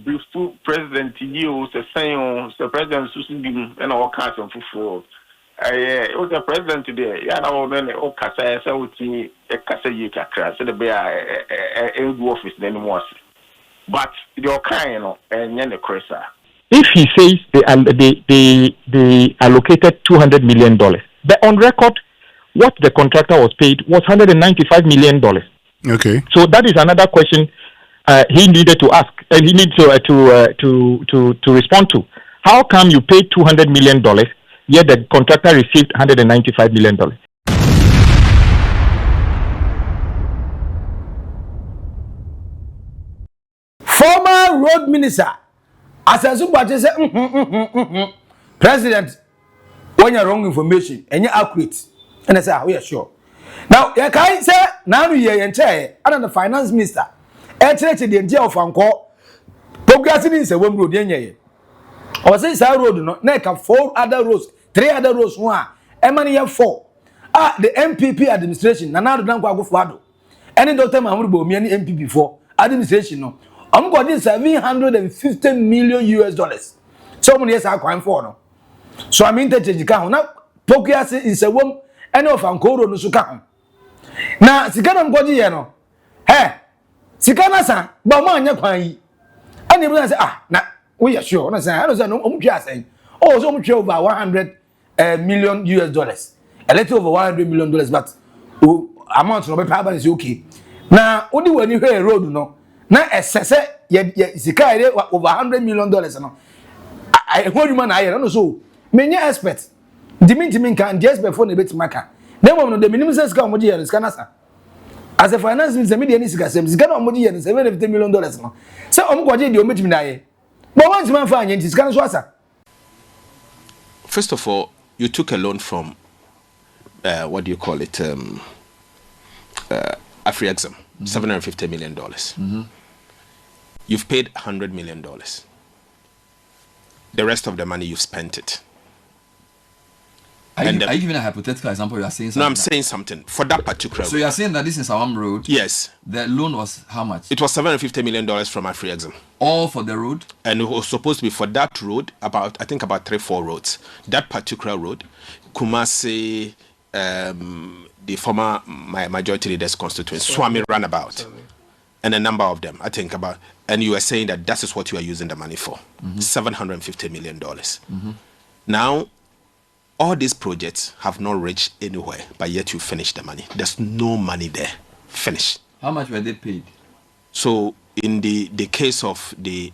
before President you say the president Susan and all kinds of food. It was the president today. Yeah, now then all Kasa Sauti Kasa Yika crash the bear office anymore. But your kind and the cressa. If he says they allocated $200 million, but on record, what the contractor was paid was $195 million. Okay. So that is another question he needed to ask, and he needs to respond to. How come you paid $200 million, yet the contractor received $195 million? Former road minister, Asenso Boakye say, President, when you wrong information and you accurate, and I say, we are sure. Now, you can't say, now we are in chair, and the finance minister, and church the idea of Uncle, progressing in the one road, yenye. Or say, Sir Road, no, neck 4 other roads, 3 other roads, 1, and money have 4. The MPP administration, Nana don't go for any doctor Mahmoud Bomi, MPP before administration, no. I'm got this $750 million. So many years I crime for no. So I'm interchanging count. Now, Pokia is a woman, and of Uncle no Sukan. Now, Sikana Godi, no. Hey, Sikana san, but man, you're crying. And you say, now, we are sure. I don't know, saying, oh, so much over $100 million. A little over $100 million, but amount of the is okay. Now, only when you hear a road, no. Now, assessor, Sika over $100 million. No, I hold you man. I don't know so many experts. Diminti can just before the bit maker. Then one the minimum says come here is Canasa. As a finance minister, media is gonna money and $750 million. No, so I'm going to do me. But once man find it is Canasa. First of all, you took a loan from what do you call it? Afri-Exim, $750 million. Mm-hmm. You've paid $100 million. The rest of the money you've spent it. Are you giving a hypothetical example? You are saying something. No, I'm saying something for that particular. So you are saying that this is Nsawam road. Yes. The loan was how much? It was $750 million from Afri-Exim. All for the road. And it was supposed to be for that road about 3-4 roads. That particular road, Kumasi, the former majority leader's constituency, Swami Runabout, and a number of them. I think about. And you were saying that is what you are using the money for, $750 million. Mm-hmm. Now, all these projects have not reached anywhere, but yet you finish the money. There's no money there. Finish. How much were they paid? So, in the case of the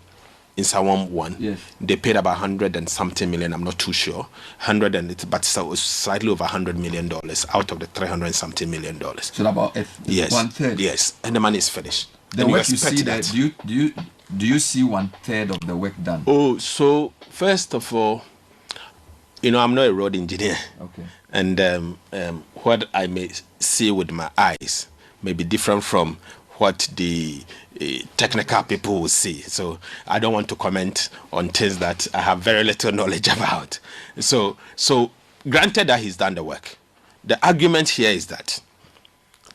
Nsawam one, yes, they paid about 100 and something million. I'm not too sure. 100 and it, but so slightly over $100 million out of the 300 and something million dollars. So about yes, 1/3. Yes, and the money is finished. The work you see that do you see 1/3 of the work done? Oh, so first of all, I'm not a road engineer. Okay. And what I may see with my eyes may be different from what the technical people will see. So I don't want to comment on things that I have very little knowledge about. So granted that he's done the work, the argument here is that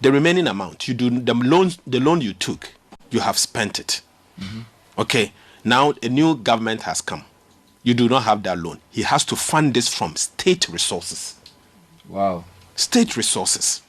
the remaining amount, the loan you took, you have spent it. Mm-hmm. Okay, now a new government has come. You do not have that loan. He has to fund this from state resources. Wow. State resources.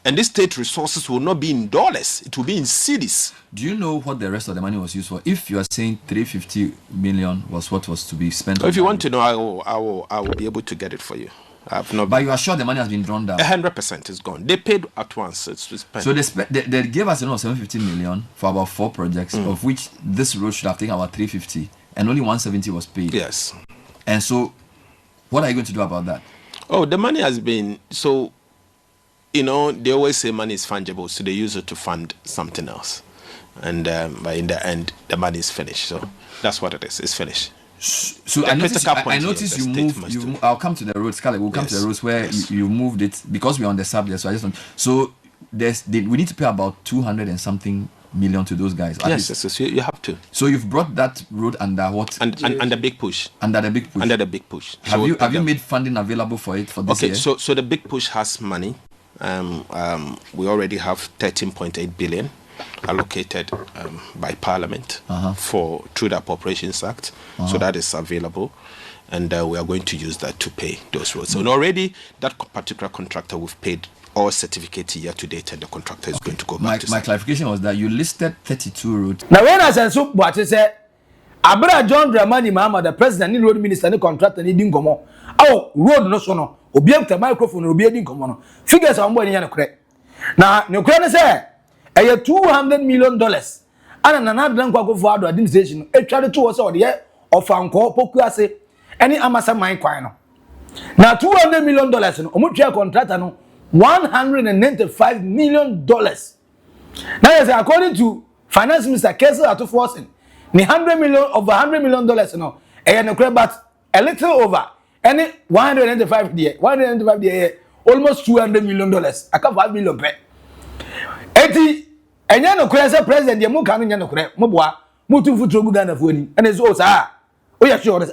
And these state resources will not be in dollars. It will be in cedis. Do you know what the rest of the money was used for? If you are saying 350 million was what was to be spent. If you want to know, I will be able to get it for you. But you are sure the money has been drawn down? 100% is gone. They paid at once. It's spent. So they gave us 750 million for about 4 projects, of which this road should have taken about 350, and only 170 was paid. Yes. And so, what are you going to do about that? Oh, the money has been so. They always say money is fungible, so they use it to fund something else, and but in the end, the money is finished. So that's what it is. It's finished. So I noticed you move. I'll come to the roads, Scarlett. We'll come to the roads where you moved it because we're on the subject. So I just want. So we need to pay about 200 and something million to those guys. Yes, you have to. So you've brought that road under what? Under big push. Under the big push. Under the big push. Have you made funding available for it for this year? Okay, so the big push has money. We already have 13.8 billion. allocated by Parliament for through the Appropriations Act. So that is available. And we are going to use that to pay those roads. So already that particular contractor, we've paid all certificates year to date, and the contractor is going to go back to my clarification was that you listed 32 roads. Now when Asenso Boakye said, Abra John Dramani Mahama, the president, the road minister, the contractor, and he didn't come on. Oh, road no sono. Obiek the microphone, Obiek didn't come on. Figures are more than correct. Now, no question say, $200 million. And another drunk go for administration. A charity to us all the year of Fanko, Pokuase, any Amasa mine coin. Now, $200 million, Omutia contractor, $195 million. Now, according to Finance Minister Ato Forson, $100 million, no, but a little over, any 195 day, almost $200 million. I can't $5 million pay. Eti, and you know, president, you can't know, Mubwa, Mutu Futu Gudana Funi, and it's also, we are sure,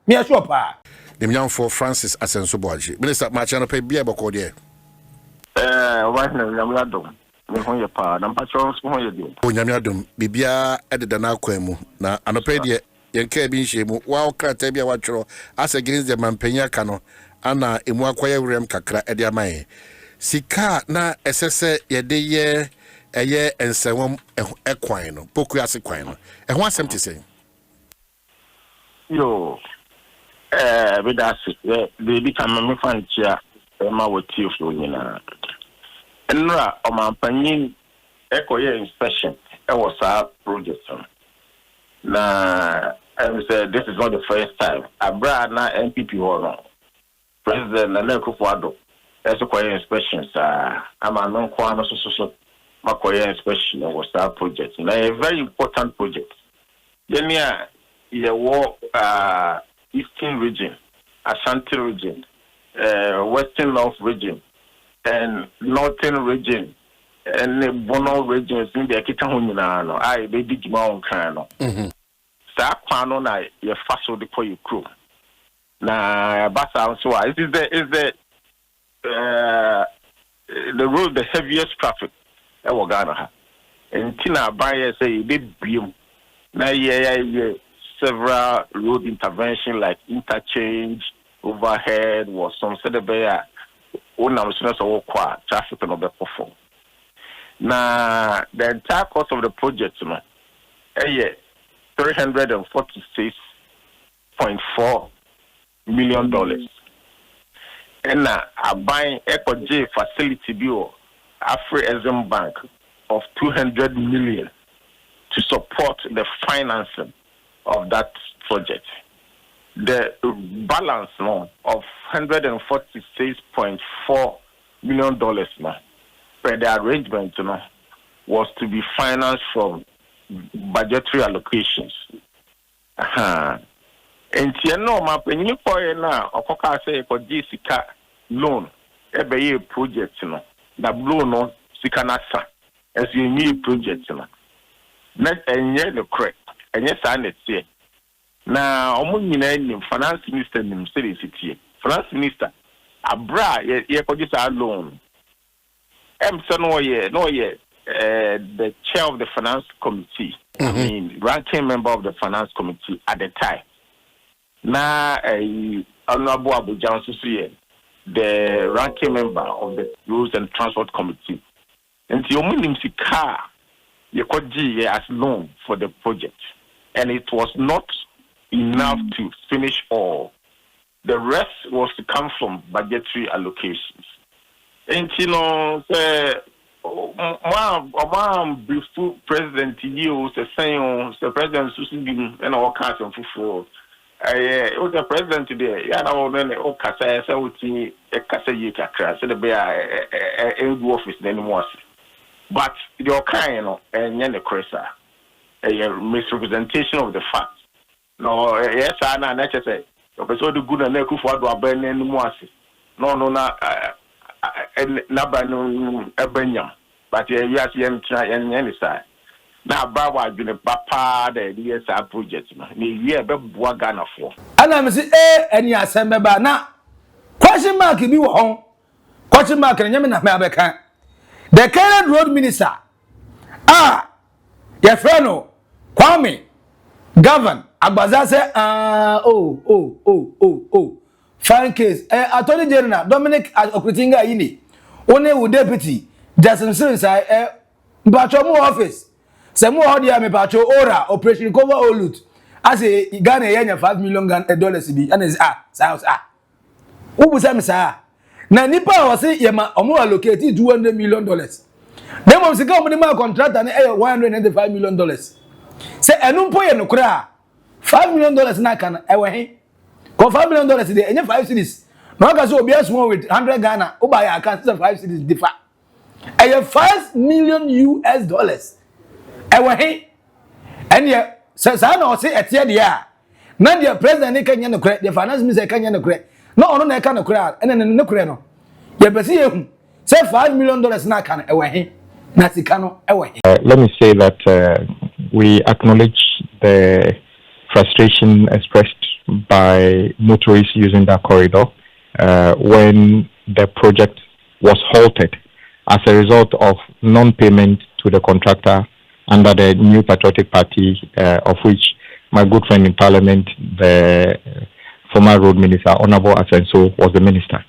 me a sure pa. The young for Francis Asenso Boakye. Minister, my channel pay beer bokode. Right now, Yamiadum. Your pa, I'm patrons for you. Yamiadum, Bibia added an aquemu. Now, an opedier, Yanka Binshemu, wow, Kratabia Watcho, as against the Mampenia Cano, Anna, Imwaquaya Rem Kakra, Ediamae. Sika na SSA ye a year and Nsawam equine, Pokuasi quine. And what's empty saying? Yo, with that, they become a fan chair, Emma with you for you. And my opinion, echo inspection, it was our project. Now, I said, this is not the first time. I brought now MPP or President Naleko Fado. That's a inspection, sir. I'm a non-quantum so my inspection was our project. Now, a very important project. Then, the war, Eastern region, Ashanti region, Western North region, and Northern region, and the Bono regions in the Kitahunano, I baby Jimon Kano. Sa Pano, your fast for you crew. Now, Bassa, so is the road, the heaviest traffic, Ghana. And Tina Bayer say, big beam. Now, several road intervention like interchange, overhead, was some said the traffic and other perform. Now, the entire cost of the project, $346.4 million. And now, I buy Eco J facility bill, Afri-Exim Bank of $200 million to support the financing of that project. The balance now of $146.4 million now, per the arrangement was to be financed from budgetary allocations. And you know, my penny for now, Okoka say for Jessica loan, every project, the blue no Sikanasa, as you need project, not and yet the correct, and yes, I need to say. Now, name finance minister in the city, finance minister, Abra, ye produce our loan. The chair of the finance committee, I mean, ranking member of the finance committee at the time. Now, Honorable Abu Jansusuye, the ranking member of the Rules and Transport Committee. And the Omunimsi car, you could as loan for the project. And it was not enough to finish all. The rest was to come from budgetary allocations. And you know, before President you saying the President Susan and our cousin for it was the president today. Yeah, now then, Kasa, I would see a Kasa Yaka, so the bear a office anymore. But the kind and Yana Cressa, a misrepresentation of the facts. No, yes, I know, let's say, so the good and Neku for Aben and Moasi. No, Nabano Ebenyam, but yes, and any side. Now, Baba has been a papa, the DSR project. We have a Ghana for. And I'm saying, and yes, I'm about now. Question mark, if you home. Question mark, and Yamina Mabeka. The current road minister, Ah, your friend, Kwame, govern. Agbaza say, fine case. Attorney General Dominic Okritinga ini. One with deputy Justin Sinsai mpacho mu office. Se mu hodi ya me pacho ora operation cover all loot. As a Ghana yenya $5 million dollars bi. And is Ubu say me sa. Na nipa was say yema omo allocate $200 million. Dem mo sika omo ma contract and $195 million. Say enu mpo ye no kra $5 million na kan ewe he. Ko $5 million dey enye 5 cities. No ga so obi asmo with 100 Ghana, o buy account 5 cities differ. Eye $5 million. Ewe he. And ye say na o say etie dey a. Na the president Kenya no kra, the finance minister Kenya no kra. No ono na ka no kra, ene no kra no. Ye pese ye hu. Say $5 million na kan ewe he. Na sika no ewe he. Let me say that we acknowledge the frustration expressed by motorists using that corridor when the project was halted as a result of non-payment to the contractor under the New Patriotic Party, of which my good friend in Parliament, the former road minister, Honorable Asenso, was the minister.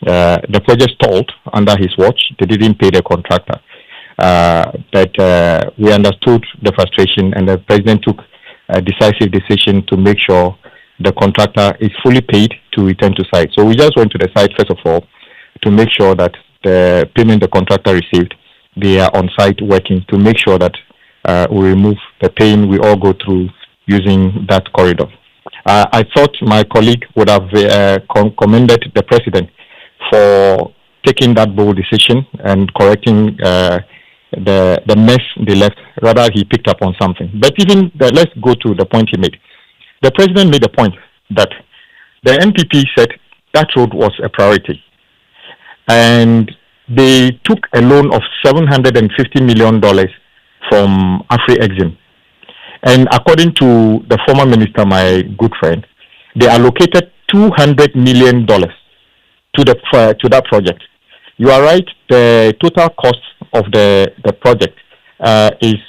The project stalled under his watch. They didn't pay the contractor. But we understood the frustration, and the president took a decisive decision to make sure the contractor is fully paid to return to site. So we just went to the site, first of all, to make sure that the payment the contractor received, they are on site working to make sure that we remove the pain we all go through using that corridor. I thought my colleague would have commended the president for taking that bold decision and correcting the mess they left. Rather, he picked up on something. But even let's go to the point he made. The president made the point that the NPP said that road was a priority, and they took a loan of $750 million from Afri-Exim. And according to the former minister, my good friend, they allocated $200 million to that project. You are right. The total cost of the project is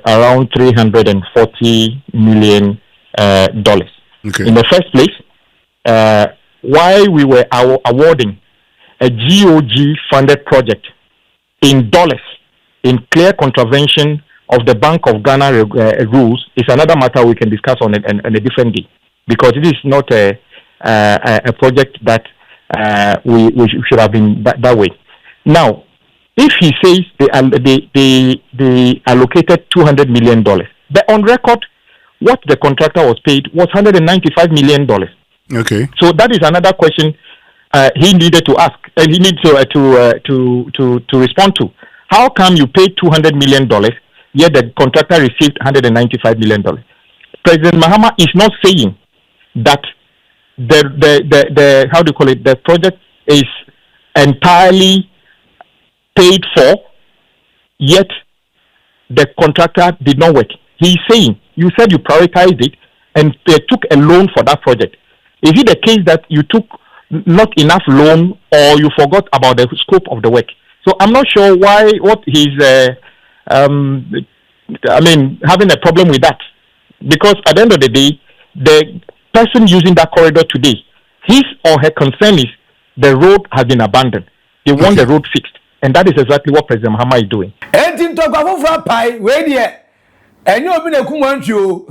around $340 million. Okay. In the first place, why we were awarding a GOG-funded project in dollars in clear contravention of the Bank of Ghana rules is another matter we can discuss on a different day, because it is not a project that we should have been that way. Now, if he says they allocated $200 million, but on record, what the contractor was paid was $195 million. Okay. So that is another question he needed to ask, and he needs to respond to. How come you paid $200 million, yet the contractor received $195 million? President Mahama is not saying that the how do you call it, the project is entirely paid for, yet the contractor did not work. He's saying, you said you prioritized it and they took a loan for that project. Is it the case that you took not enough loan, or you forgot about the scope of the work? So I'm not sure what he's having a problem with that. Because at the end of the day, the person using that corridor today, his or her concern is the road has been abandoned. They want the road fixed. And that is exactly what President Mahama is doing. And you have been a Kumancho,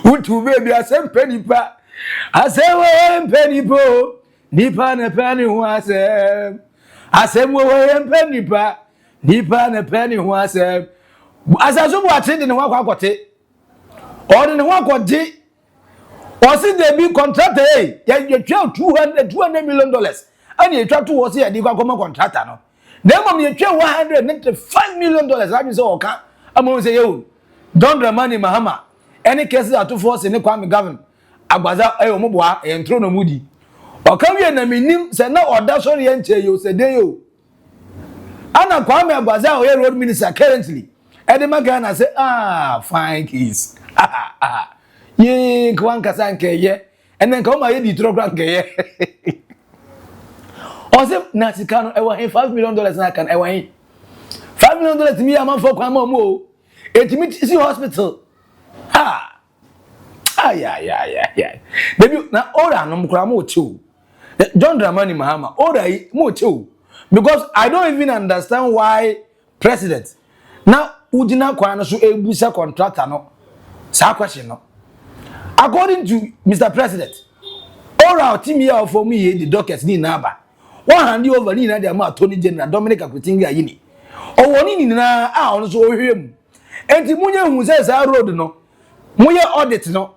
Utu baby, I said penny pa. I said, penny po, Nipan a penny was I said, penny pa, Nipan a penny was as I so watching in the one got it. Or in the one got it. Or since they be contracted, you tell $200 million. And you try to was here, you got come contractor. No, then when you tell $195 million, I mean, so okay. I'm going to say, yo, don't the money, Mahama. Any cases Ato Forson in the Kwame government, Agbaza, Mobwa, and Trono Moody. Or come here and mean, say no, or that's all the answer you say, you. Anna Kwame Agbaza, road minister currently. Eddie Magana say, fine keys. Ye, Kwan Kasanke, ye, and then come my editor Granke, ye. Ose na sika no e $5 million na kan e $5 million me am for kwa mo etimi si hospital yeah. Baby na ora no mkura mo chew. John Dramani Mahama ora mo chew because I don't even understand why president now ujina kwa no so ebusa contractor no sa question no according to Mr. President ora team here for me the dockets ni na ba one hand over ni na the ma Attorney General Dominic Akutinga yini owoni ni na ono so ohwem enti munye hu say sa road no muye audit no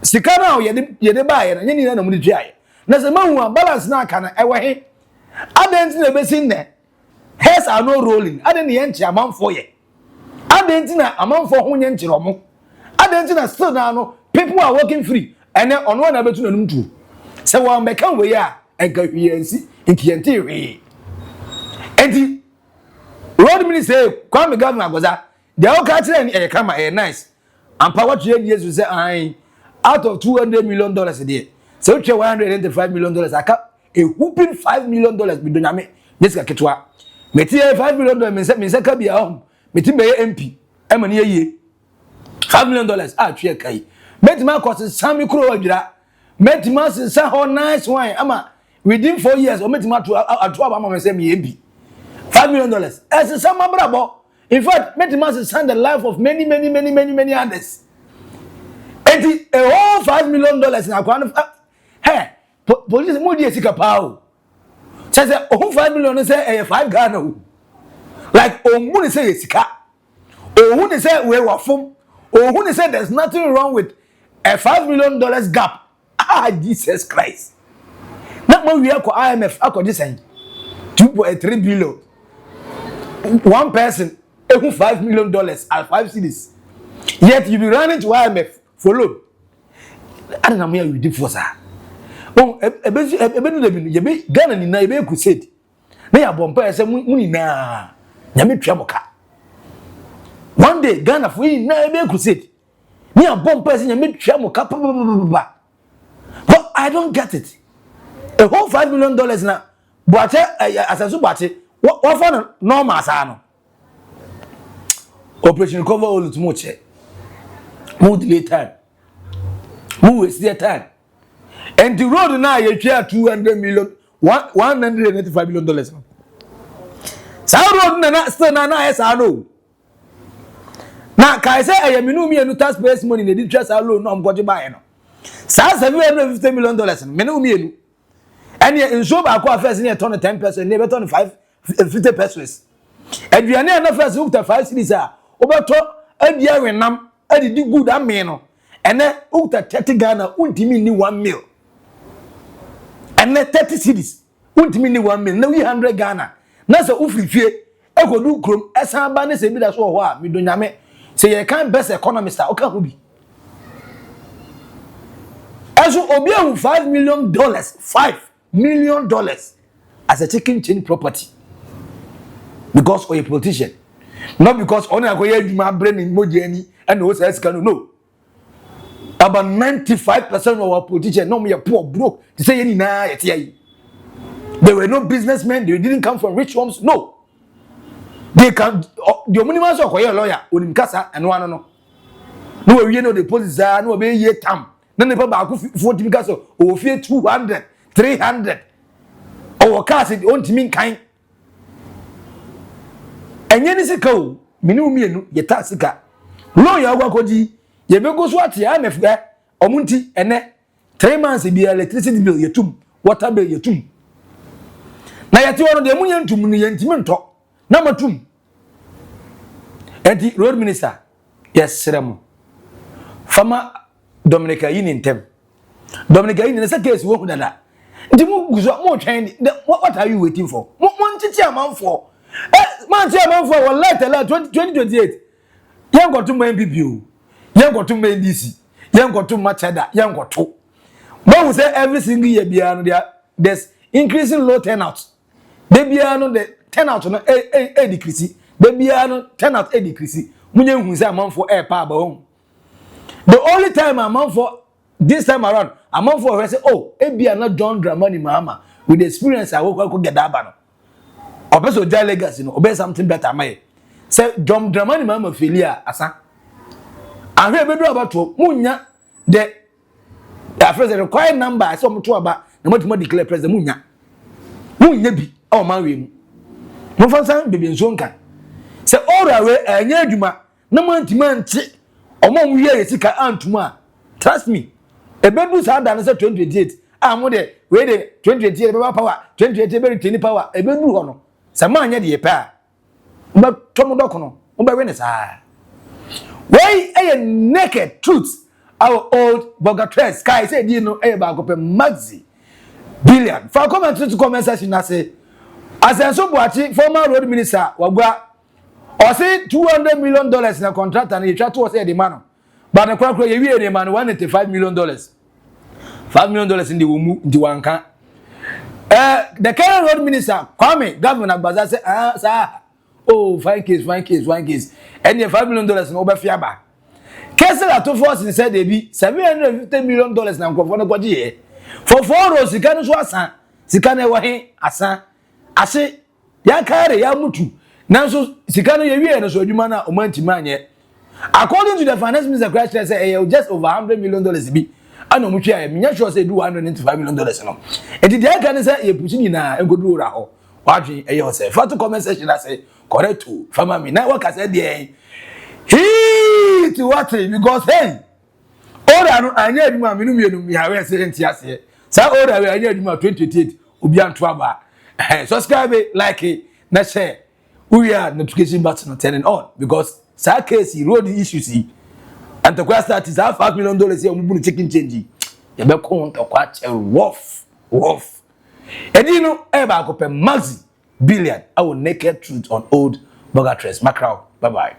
sika na ye de bae na nyini na mu de twae na se mahu balance na aka na ewe he adenti na besin ne heads are no rolling adenti ye nchi amanfo ye adenti na amanfo ho nye nchiro mo adenti na still na no people are working free ene ono na betu na numtu se wa mbeka we ya enka hwiensi nkiyente hwe enti road minister kwame governor goza they all catch them e kama e nice and power to years say out of $200 million there so $185 million aka a whooping $5 million be donyame nyesika ketwa meti $5 million me say ka bia hom meti be MP e mane yeye $5 million a twe kai meti ma cost sami kro wadira meti ma say ho nice wine ama within 4 years o meti ma to aba ma say me MP $5 million as some brabo in fact meti ma say the life of many others. And a whole $5 million in a hey, police moody sika pao. Says a whole $5 million say a 5 Ghana. Like who say sika. Or who say we were from. Or who say there's nothing wrong with a $5 million gap. Jesus Christ. Not when we are for IMF, I could say 2.3 billion. One person, $5 million at 5 cities. Yet you be running to IMF. Follow. I don't know where we did for sir. Oh, you be Ghana ni na ebe crusade. Na ya bompa say muni na. Nyame twamoka. One day Ghana for na ebe crusade. Ni ya bompa say nyame twamoka pa. But I don't get it. A whole $5 million na Boakye Asenso Boakye what for normal sa no. Operation cover all too much. More delay time. More waste their time. And the road now you share $185 million. Sa road na still na yes I know. Now kai say I am me no taxpayers money they did just alone no am go buy no. Sa $750 million me no me. And you show back first near turn 10%, never turn 50 pesos. And we are near first hooked 5 cities are over a year when nam I did good and no. And then uta 30 Ghana ultimately 1 mil. And then 30 cities ultimately 1 mil. Now we 100 Ghana. Now so ufri fie e go do krom esa ba ne se bi da so ho a mi do nyame say you can best economist o ka ho bi. Eso obi a $5 million, $5 million as a chicken chain property. Because of a politician. Not because only I go here my brain in Mojani and no says can no. About 95% of our politicians no me are poor broke. To say any na they were no businessmen, they didn't come from rich homes. No. They can the minimum so a lawyer on casa and one no. No we know the police are no be ye tam. None the back 40 because of fear 200, 300. Our cars it won't mean kind. And yen is a cow, Minu, ye taxika. Lawyer Wakoji, ye go swat ya MF, Omunti, and 3 months be electricity bill, your tomb, water bill, your tomb. Now you are the Munian to Munian talk. Number 2. And the road minister, yes, Seramo. Farmer Dominica in tem. Dominica in a case, walk than that. The more training. What are you waiting for? One teacher amount for. Man, chairman for one letter 2028. Young got to main BBU. Young got to main DC. Young got to Machada. Young got to. One will say every single year beyond there. There's increasing low turnout. They be on the turnout on a decrease. They be on turnout a decrease. Munyan who say amount for air power home. The only time amount for this time around, amount for say, oh, it be not John Dramani Mahama. with the experience I will get that banner. Obeso Jai legacy no obe something better my. Say Drum Dramani mama filia asa. I hear bedu about to munya the first required number I saw mutu aba na mutu declare president munya bi o man we mu. Mo fansan bebe nso nkan. Say all away anya adwuma na mantima nti omo mu ye sika antuma. Trust me. Ebedu sa da na say 2028 mo de we de 2028 be power 2028 be retain power ebedu ho no. Sama anya de yepa ba tomu dokono ba we ne sa why naked truth our Oldboga trends kai say di no ba go pe Maxi Billian for comment to comment section na say Asenso Boakye former road minister wagwa o say $200 million na contract and he try to say the man but na kwa ye wi the man $185 million $5 million in the wumu ndi wanka the current road minister Kwame governor Agbaza say sir oh fine case and the $5 million no be fiaba case Ato Forson said they be $750 million na nkofo no gwaje for 4 rows sika no so asan sika na ewo he asan ase ya kare ya mutu nanso sika no ye wie no so adwuma na omantima anye according to the finance minister Christ say just over $100 million bi ana mutu ya me sure say do $195 million no e di dia kan say ye pushi ni na engodu ora ho wadwe e yo say for to comment section say correct to farmer me na work say there he to what because hey ora no anya adwuma me no mienu mi hawe say entiase sa ora we anya adwuma 2028 obi anto aba subscribe like na share we are notification button turning on because sa case road issues and the question is $5 million here we chicken change you be count quite rough edino e ba ko pe Maxi Billian our naked truth on Oldboga trends macro bye bye.